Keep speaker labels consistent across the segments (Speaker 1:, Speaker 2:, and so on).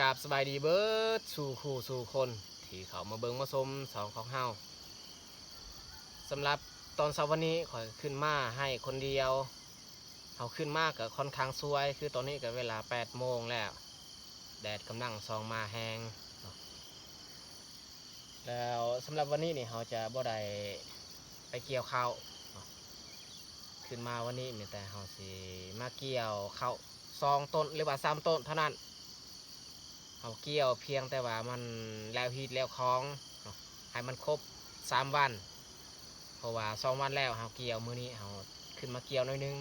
Speaker 1: กราบสบายดีเบิร์ดสู่คู่สู่คนที่เขามาเบิงมาชมสองของเฮาสำหรับตอนเช้าวันนี้ขอยขึ้นมาให้คนเดียวเขาขึ้นมากกับค่อนข้างสวยคือตอนนี้กับเวลา8 โมงแล้วแดดกำลังส่องมาแหงแล้วสำหรับวันนี้นี่เขาจะบ่ได้ไปเกี่ยวข้าวขึ้นมาวันนี้มีแต่เขาสิมาเกี่ยวข้าว2 ต้นหรือว่า3 ต้นเท่านั้นเขาเกี่ยวเพียงแต่ว่ามันแล้วฮีดแล้วคล้องให้มันครบ3 วันเพราะว่า2 วันแล้วเขาเกี่ยวมื้อนี้เขาขึ้นมาเกี่ยวหน่อยนึง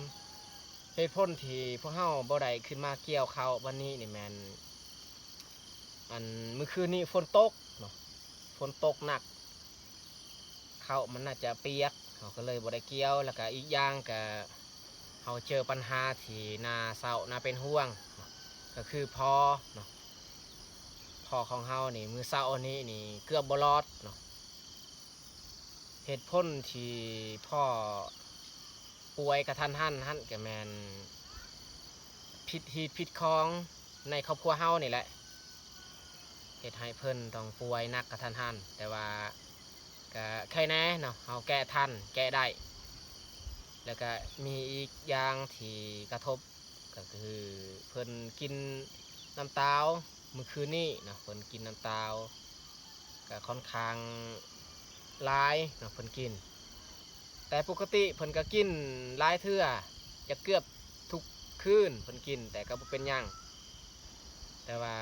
Speaker 1: เหตุผลที่พวกเขาบ่ได้ขึ้นมาเกี่ยวข้าววันนี้นี่แมนเมื่อคืนนี้ฝนตกเนาะฝนตกหนักข้าวมันน่าจะเปียกเขาก็เลยบ่ได้เกี่ยวแล้วก็อีกอย่างก็เขาเจอปัญหาที่น่าเศร้าน่าเป็นห่วงก็คือพ่อเนาะพ่อของเฮานี่มือเศร้านี้นี่เกือบบ่รอดเนาะเหตุผลที่พ่อป่วยกระทันหันหั่นก็แม่นผิดฮีตผิดของในครอบครัวเฮานี่แหละเหตุให้เพิ่นต้องป่วยหนักกระทันหันแต่ว่าก็ใครแน่เนาะเฮาแก้ทันแก้ได้แล้วก็มีอีกอย่างที่กระทบก็คือเพิ่นกินน้ำตาลเมื่อคืนนี้เนาะเพิ่นกินน้ำตาลก็ค่อนข้างหลายเนาะเพิ่นกินแต่ปกติเพิ่นก็กินหลายเทื่อจะเกือบทุกคืนเพิ่นกินแต่ก็บ่เป็นหยังแต่ว่า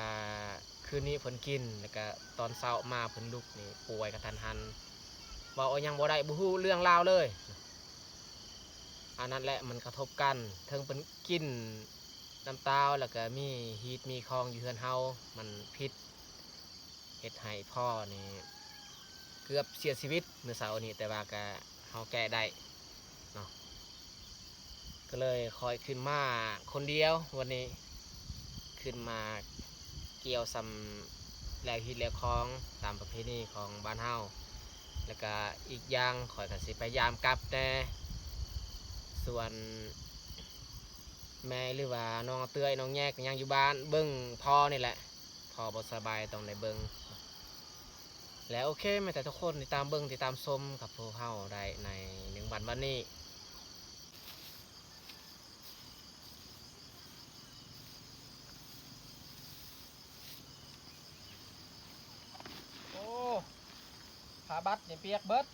Speaker 1: คืนนี้เพิ่นกินแล้วก็ตอนเช้ามาเพิ่นลุกนี่ป่วยกระทันหันเว้ายังบ่ได้บ่ฮู้เรื่องราวเลยอันนั้นแหละมันกระทบกันถึงเพิ่นกินน้ำตาลแล้วก็มีฮีทมีคองอยู่เฮือนเฮามันพิษเฮ็ดให้พ่อนี่เกือบเสียชีวิตเมื่อเช้านี้แต่ว่าก็เฮาแก้ได้เนาะก็เลยคอยขึ้นมาคนเดียววันนี้ขึ้นมาเกี่ยวซำแล้วฮีทแล้วคองตามประเพณีของบ้านเฮาแล้วก็อีกอย่างข่อยก็สิพยายามกลับแต่ส่วนแม่หรือว่าน้องเตื้อยน้องแยกยังอยู่บ้านเบิ้งพ่อนี่แหละพ่อบ่สบายต้องได้เบิ้งแล้วโอเคแม้แต่ทุกคนติดตามเบิ้งติดตามชมกับพวกเฮาได้ใน1 วันวันนี้โอ้ผ้าบัดนี่เปียกเบิด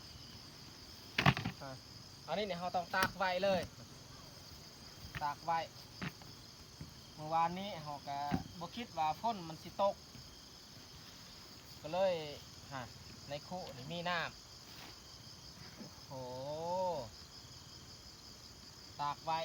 Speaker 1: อันนี้เนี่ยเราต้องตากไว้เลยตากไว้เมื่อวานนี้เราก็บ่คิดว่าฝนมันสิตกก็เลยในคุนี่มีน้ำโอ้ตากไว้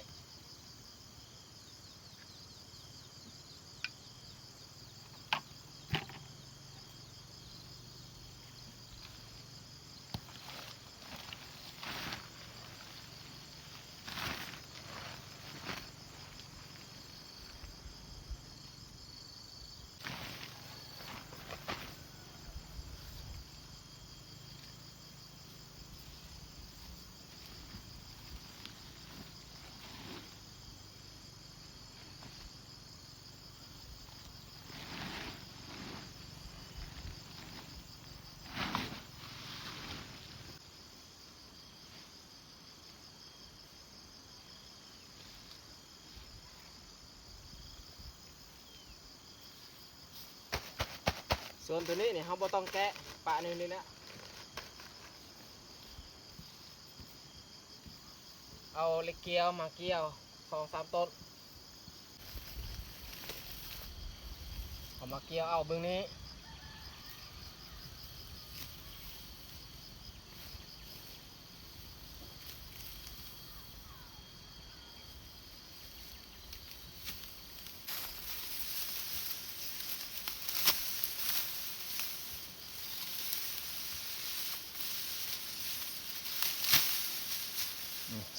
Speaker 1: ส่วนตัวนี้เนี่ยเราบ่ต้องแกะปะนี่แล้วเอาเล็กเกี่ยวมาเกี่ยว2-3 ต้นเอามาเกี่ยวเอาเบื้องนี้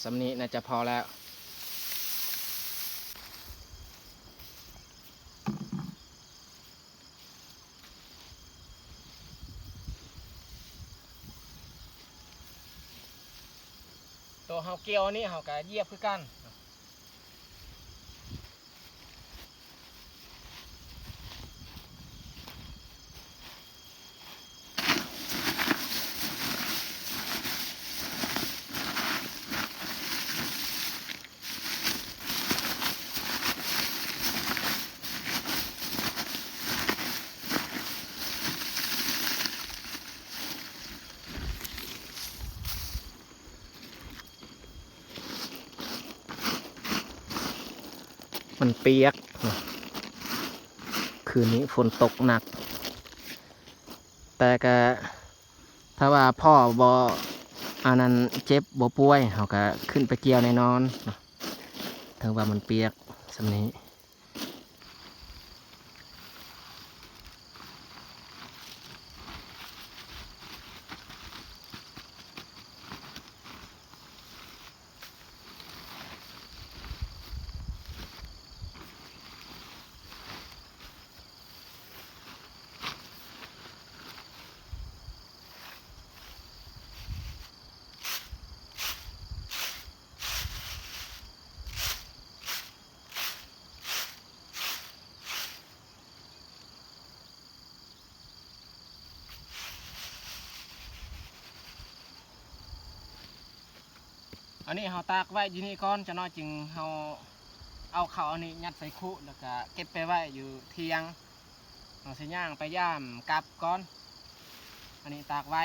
Speaker 1: สำนี้น่าจะพอแล้วตัวเฮาเกี่ยวนี่เฮาก็เหยียบคือกัน มันเปียกคืนนี้ฝนตกหนักแต่ก็ถ้าว่าพ่อบออันนั้นเจ็บบอป่วยเขาก็ขึ้นไปเกี่ยวในนอนถึงว่ามันเปียกสำนี้อันนี้เราตากไว้อยู่นี่ก่อนจะน้อยจึงเราเอาเขาอันนี้ยัดใส่คุแล้วก็เก็บไปไว้อยู่เทียงเราสิย่างไปย่ามกลับก่อนอันนี้ตากไว้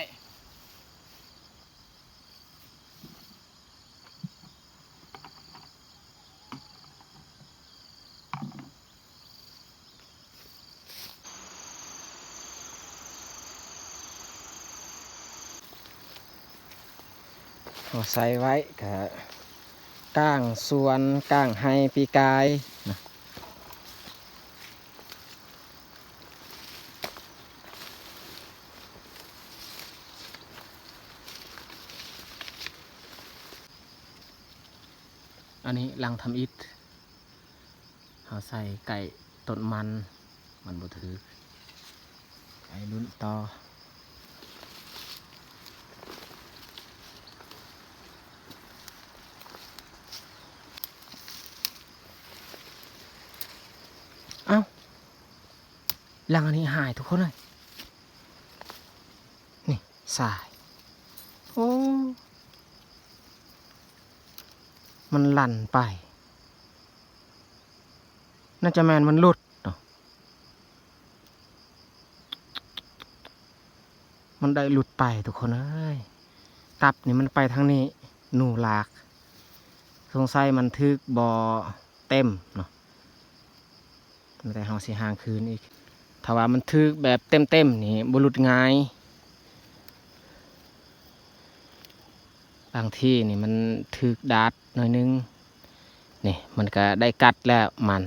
Speaker 1: เราใส่ไว้กับก้างส่วนก้างไฮปีกายนะอันนี้ลังทำอิฐเราใส่ไก่ต้นมันบ่ถือไก่ลุ้นต่อเอ้าลังอันนี้หายทุกคนเลยนี่สายโอ้มันลั่นไปน่าจะแมนมันหลุดเนาะมันได้หลุดไปทุกคนเอ้ยตับนี่มันไปทางนี้หนูหลากสงสัยมันทึกบอเต็มเนาะแต่เฮาสิห่างคืนอีกถ้าว่ามันทึกแบบเต็มนี่บ่หลุดง่ายบางที่นี่มันทึกดาดหน่อยนึงนี่มันก็ได้กัดแล้วมัน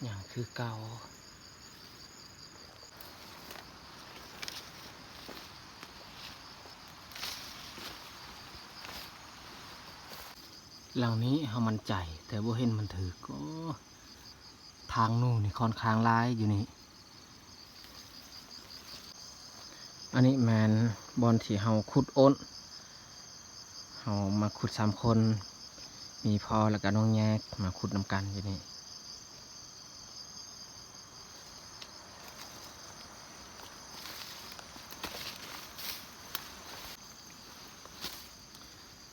Speaker 1: อย่างคือเก่าหลังนี้เฮามันใจแต่บ่เห็นมันถือก็ทางนู่นนี่ค่อนข้างร้ายอยู่นี่อันนี้แมนบอลที่เฮาขุดอ้นเฮามาขุด3 คนมีพ่อแล้วก็น้องแยกมาขุดนำกันอยู่นี่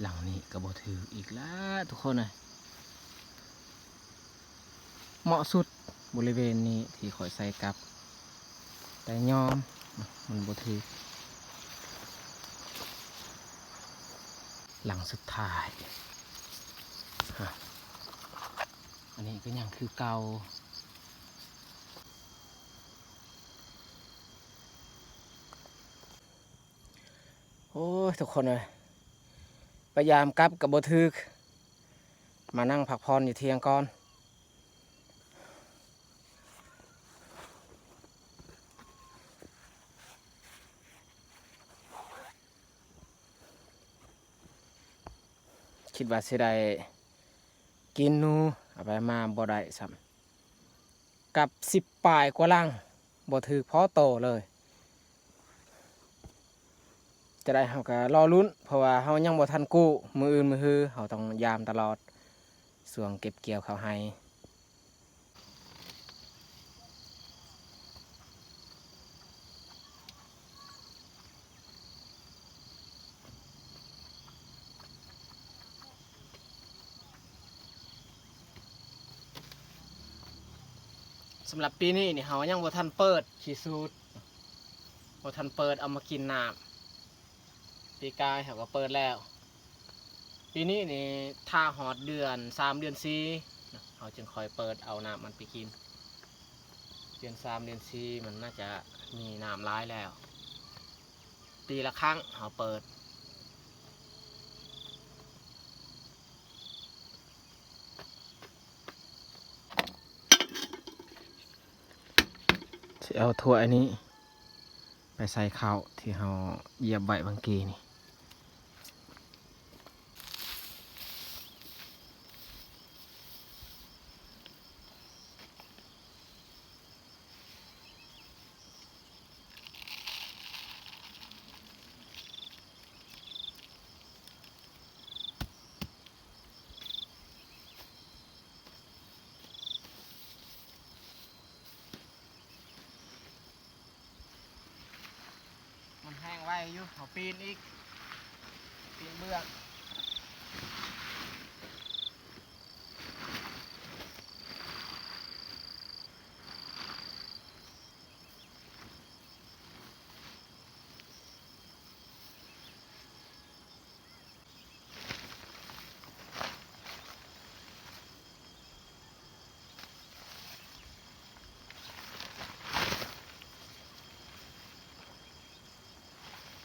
Speaker 1: หลังนี้ก็บ่ถืออีกแล้วทุกคนเลยเหมาะสุดบริเวณนี้ที่ข่อยใส่กับแต่ยอมมันบ่ถือหลังสุดท้ายอันนี้ก็ยังคือเก่าโอ้ยทุกคนเลยพยายามกลับกับบ่ถือมานั่งพักผ่อนอยู่เที่ยงก่อนคิดว่าสิได้กินนูเอาไปมาบ่ได้ซ้ำกับ10 ปลายกว่าลังบ่ถือพอโตเลย จะได้เฮาก็รอลุ้นเพราะว่าเฮายังบ่ทันกู้มืออื่นมือฮือเฮาต้องยามตลอดส่วงเก็บเกี่ยวข้าวให้สำหรับปีนี้นี่เฮายังบ่ทันเปิดขี้สูตรบ่ทันเปิดเอามากินน้ำปีกายเฮาก็เปิดแล้วปีนี้นี่ถ้าฮอดเดือน3เดือน4เฮาจึงค่อยเปิดเอาน้ำมันไปกินเดือน3เดือน4มันน่าจะมีน้ำร้ายแล้วปีละครั้งเฮาเปิดสิเอาถ้วยอันนี้ไปใส่ข้าวที่เฮาเหยียบไว้บางกีนี่มันแห้งไว้อยู่เฮาปีนอีกปีนเบื้อง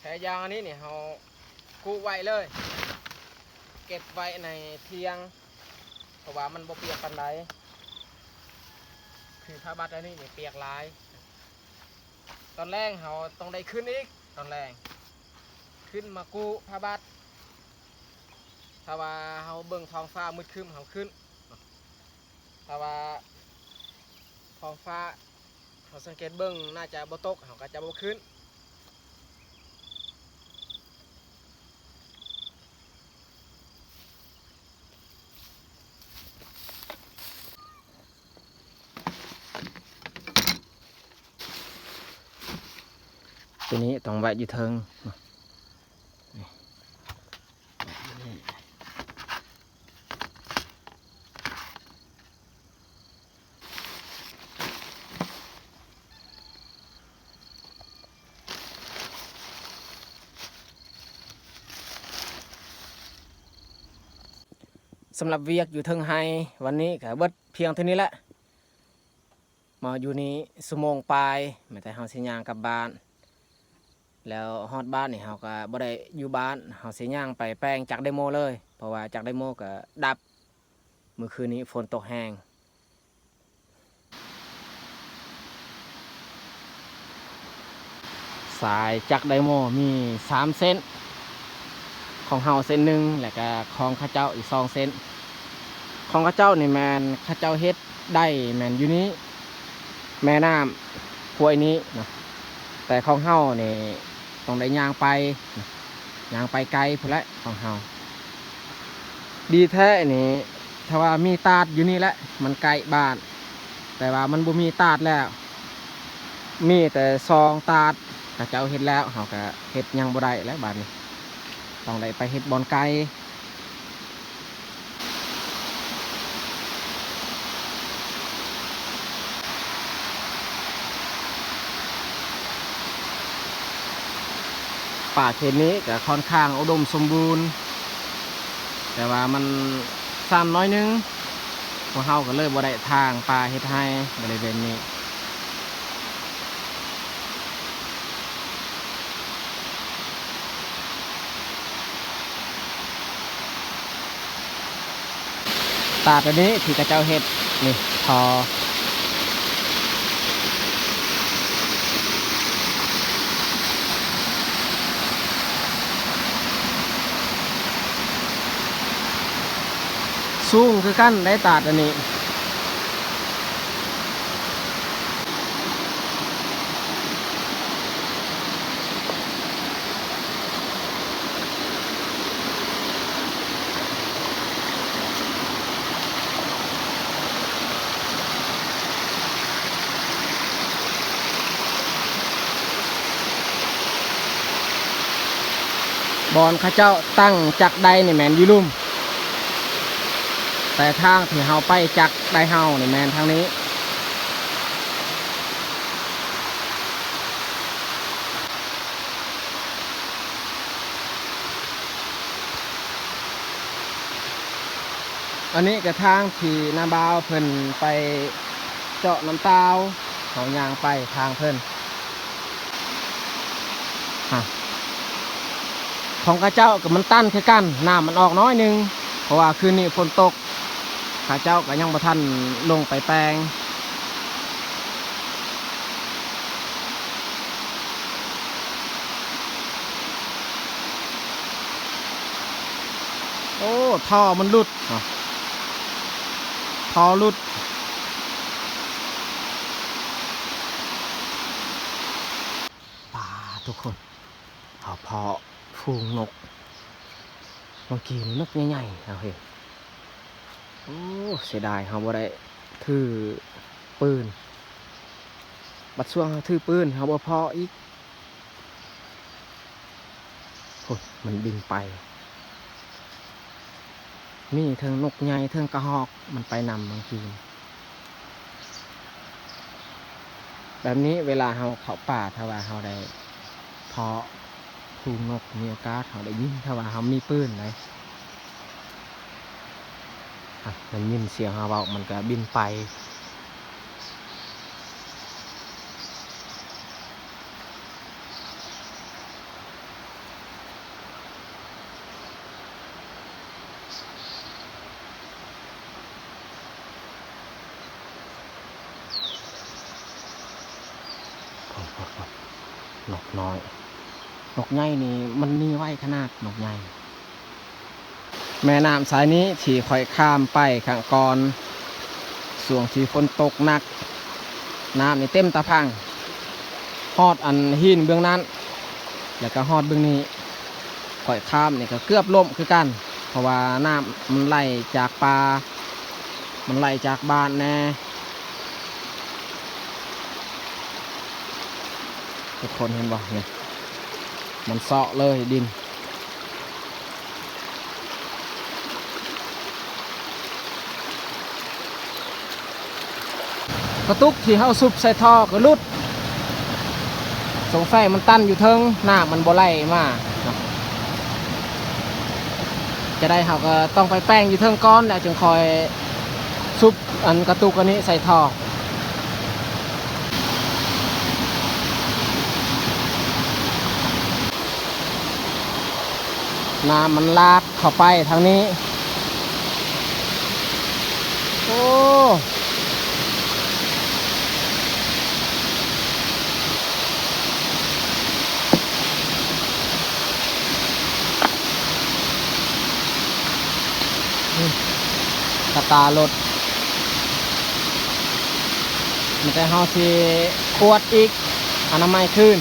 Speaker 1: แผยางอันนี้เนี่ยเรากู้ไว้เลยเก็บไว้ในเทียงเพราะว่ามันบ่เปียกปานใดคือผ้าบัดอันนี้เนี่ยเปียกหลายตอนแรกเราต้องได้ขึ้นอีกตอนแรกขึ้นมากู้ผ้าบัดถ้าว่าเราเบิ่งท้องฟ้ามืดครึ้มเราขึ้นถ้าว่าท้องฟ้าเราสังเกตเบิ่งน่าจะบ่ตกเราก็จะบ่ขึ้นตัวนี้ต้องไว้อยู่เทิงสำหรับเวียกอยู่เทิงไฮวันนี้ก็เบิดเพียงเท่านี้แหละมาอยู่นี้ชั่วโมงปลายไม่แต่เฮาสิย่างกลับบ้านแล้วฮอดบ้านนี่เฮาก็บ่ได้อยู่บ้านเฮาสิย่างไปแปลงจากไดโมเลยเพราะว่าจากไดโมก็ดับเมื่อคืนนี้ฝนตกแห้งสายจากไดโมมี3เส้นของเฮาเส้นหนึ่งแล้วก็ของข้าเจ้าอีก2เส้นของข้าเจ้านี่แมนข้าเจ้าเฮ็ดได้แมนอยู่นี้แม่น้ำห้วยนี้นะแต่ของเฮานี่ต้องได้ย่างไปย่างไปไกลพุ่นแหละของเฮาดีแท้นี่ถ้าว่ามีตาดอยู่นี่แหละมันไกลบ้านแต่ว่ามันบ่มีตาดแล้วมีแต่ซองตาดข้าเจ้าเฮ็ดแล้วเฮาก็เฮ็ดยังบ่ได้แล้วบ้านนี้ต้องได้ไปเฮ็ดบอนไก่ป่าเขตนี้ก็ค่อนข้างอุดมสมบูรณ์แต่ว่ามันสั้นน้อยนึงพวกเฮาก็เลยบ่ได้ทางป่าเฮ็ดให้บริเวณนี้ตาตัวนี้ที่กระเจ้าเฮ็ดนี่ทอสูงคือกันได้ตาตัวนี้ บอนข้าเจ้าตั้งจักใดนี่แมนอยู่ลุ่มแต่ทางที่เฮาไปจักใดเฮานี่แมนทางนี้อันนี้กระทางที่นาบาวเพิ่นไปเจาะน้ำเต้าเขายางไปทางเพิ่นของข้าเจ้ากับมันตั้นคือกันน้ำมันออกน้อยนึงเพราะว่าคืนนี้ฝนตกข้าเจ้าก็ยังบ่ทันลงไปแปลงโอ้ท่อมันหลุดท่อหลุดป่าทุกคนเอาพอฟูงนกเมื่อกี้นกใหญ่ๆเอาเห็นโอ้เสียดายเขาบ่ได้ถือปืนบัดช่วงถือปืนเขาบ่พออีกโอ้มันบินไปมีเทิงนกใหญ่เทิงกระหอกมันไปนำบางทีแบบนี้เวลาเขาเข้าป่าถ้าว่าเขาได้เพาะฟูงนกมีโอกาสเขาได้ยินถ้าว่าเขามีปืนเลยมันยินเสียงเขาเบามันก็บินไปนกน้อยนกใหญ่นี่มันมีไว้ขนาดนกใหญ่แม่น้ำสายนี้ที่ค่อยข้ามไปข้างก่อนส่วงที่ฝนตกหนักน้ำนี่เต็มตาพังฮอดอันหินเบื้องนั้นแล้วก็ฮอดเบื้องนี้ค่อยข้ามนี่ก็เกือบล่มคือกันเพราะว่าน้ำมันไหลจากป่ามันไหลจากบ้านแน่ทุกคนเห็นบ่เนี่ยมันเซาะเลยดินกระตุกที่เฮาซุบใส่ท่อก็ลุดสงสัยมันตันอยู่เทิงหน้ามันบ่ไหลมาจะได้เฮาก็ต้องไปแป้งอยู่เทิงก้อนแล้วจึงคอยซุบอันกระตุกอันนี้ใส่ท่อน้ำมันลากเข้าไปทางนี้โอ้กระตารถมันจะเฮาสิขวดอีกอนามัยคืน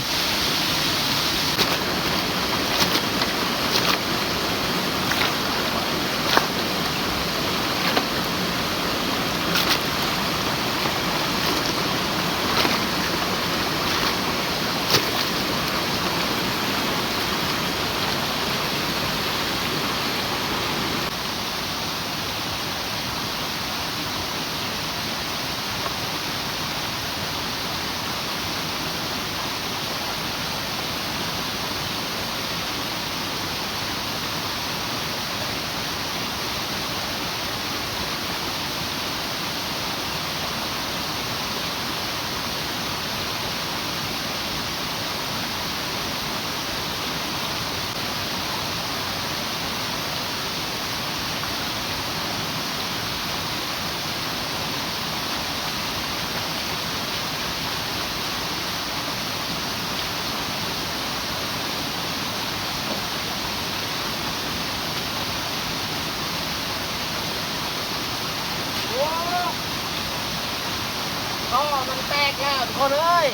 Speaker 1: ท่อมันแตกแล้วทุกคนเอ้ย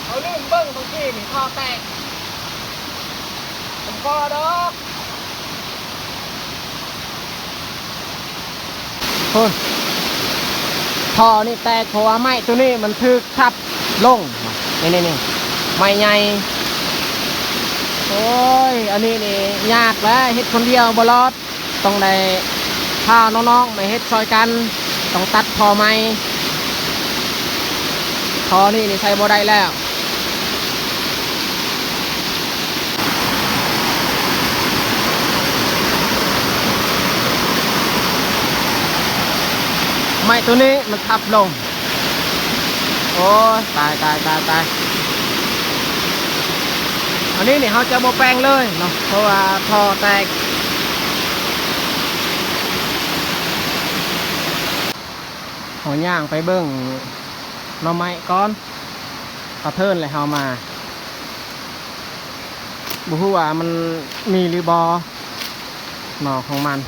Speaker 1: เอาลื่นเบิ้งบางทีนี่ท่อแตกผมก็ดอกคนท่อนี่แตกเพราะว่าไม้ตัวนี้มันทึกทับลงนี่ไม้ใหญ่ โอ้ยอันนี้นี่ยากแล้วเฮ็ดคนเดียวบ่รอดต้องได้พาน้องๆมาเฮ็ดซอยกันต้องตัดพอไหมพอนี่ใช้บ่ได้แล้วไม้ตัวนี้มันทับลงโอ้ยตายอันนี้นี่เขาจะบ่แปลงเลยเนาะเพราะว่าท่อแตกเขาย่างไปเบิ้งหน่อไม้ก้อนกระเทินเลยเขามาบุหัวามันมีหรือบอหน่อของมัน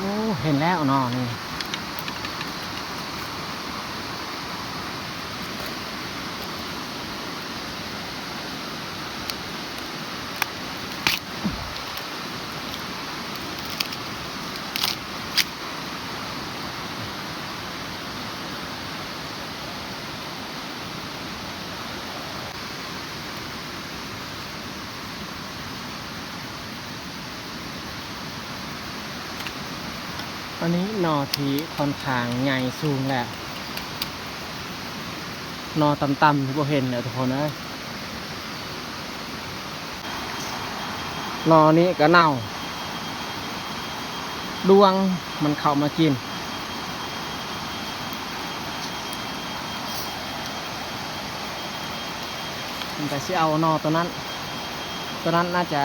Speaker 1: โอ้เห็นแล้วหน่อนี่อันนี้หน่อที่ค่อนข้างใหญ่สูงแหละหน่อต่ำๆที่เราเห็นเนี่ยทุกคนนะหน่อนี้ก็เน่าดวงมันเข้ามากินแต่ที่เอาหน่อตัวนั้นน่าจะ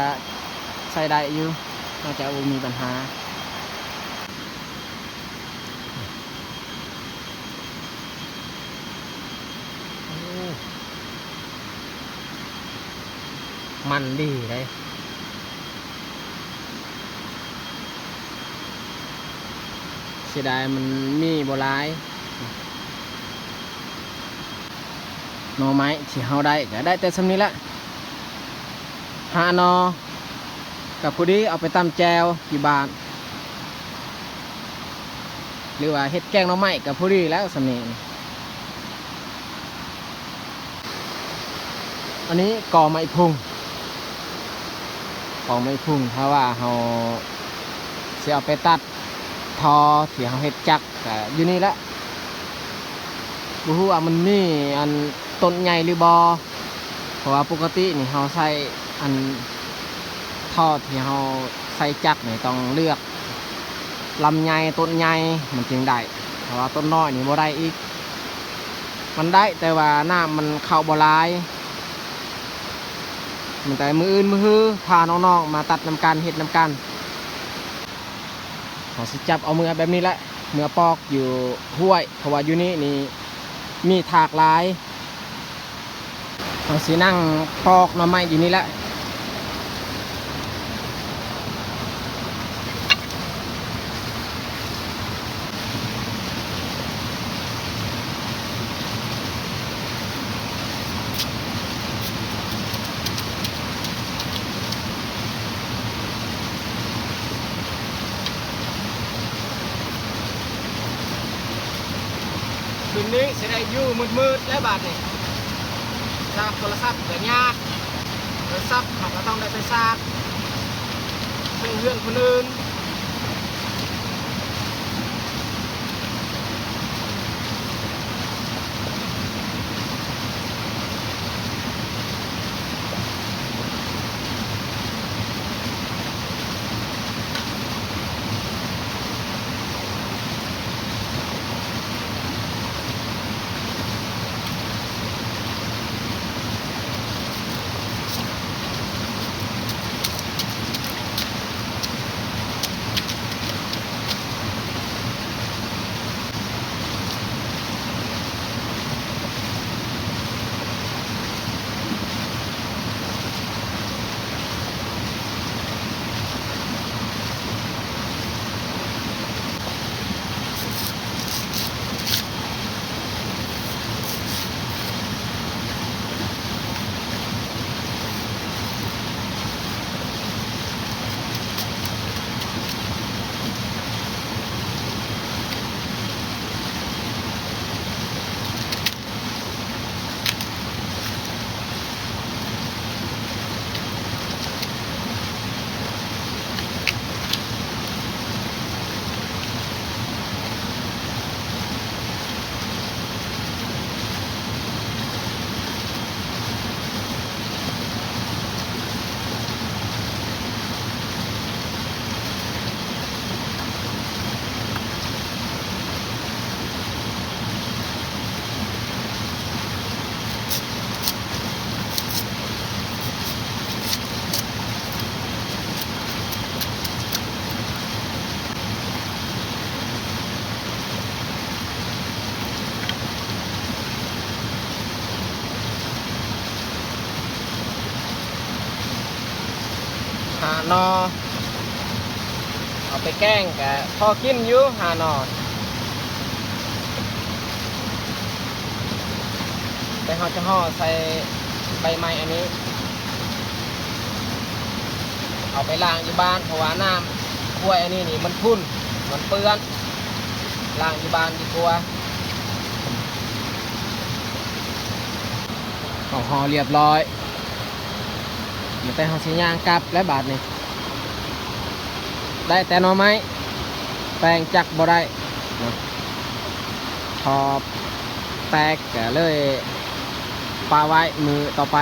Speaker 1: ใส่ได้อยู่น่าจะมีปัญหามันดีเลยเสียดายมันมีโบราณหน่อไม้ที่เฮาได้ก็ได้แต่สำนี้ละหาหนอกับผู้ดีเอาไปตำแจวที่บ้านหรือว่าเฮ็ดแกงหน่อไม้กับผู้ดีแล้วสำนี้อันนี้ก่อไม้พุ่งถ้าว่าเราเสียเอาไปตัดทอที่เราเฮ็ดจักก็อยู่นี่ละบ่ฮู้ว่ามันมีอันต้นใหญ่หรือบ่เพราะว่าปกตินี่เราใส่อันทอที่เราใส่จักนี่ต้องเลือกลำใหญ่ต้นใหญ่มันจึงได้เพราะว่าต้นน้อยนี่บ่ได้อีกมันได้แต่ว่าน้ำมันเข้าบ่หลายมันแต่มืออื่นมือฮือพาน้องๆมาตัดน้ำกันเห็ดน้ำกันเขาสิจับเอามือแบบนี้แหละมือปอกอยู่ห้วยเพราะว่าอยู่นี่มีถากหลายเขาสินั่งปอกหน่อไม้อยู่นี่แหละคืนนี้จะได้อยู่มืดๆและบาดนี่ซากโทรศัพท์ก็ยากโทรศัพท์เขาก็ต้องได้ไปซากเรื่องคนอื่น นอเอาไปแกล้งกะพอกินอยู่หานอไปห่อจะห่อใส่ใบไม้อันนี้เอาไปล้างอยู่บ้านเพราะว่าน้ำกล้วยอันนี้นี่มันพุ่นมันเปื้อนล้างอยู่บ้านดีกว่าของห่อเรียบร้อยเดี๋ยวไปห่อสีย่างกลับและบาทนี่ได้แต่หน่อไม้แปลงจักบ่ได้นะพอแตกก็เลยปาไว้มือต่อไป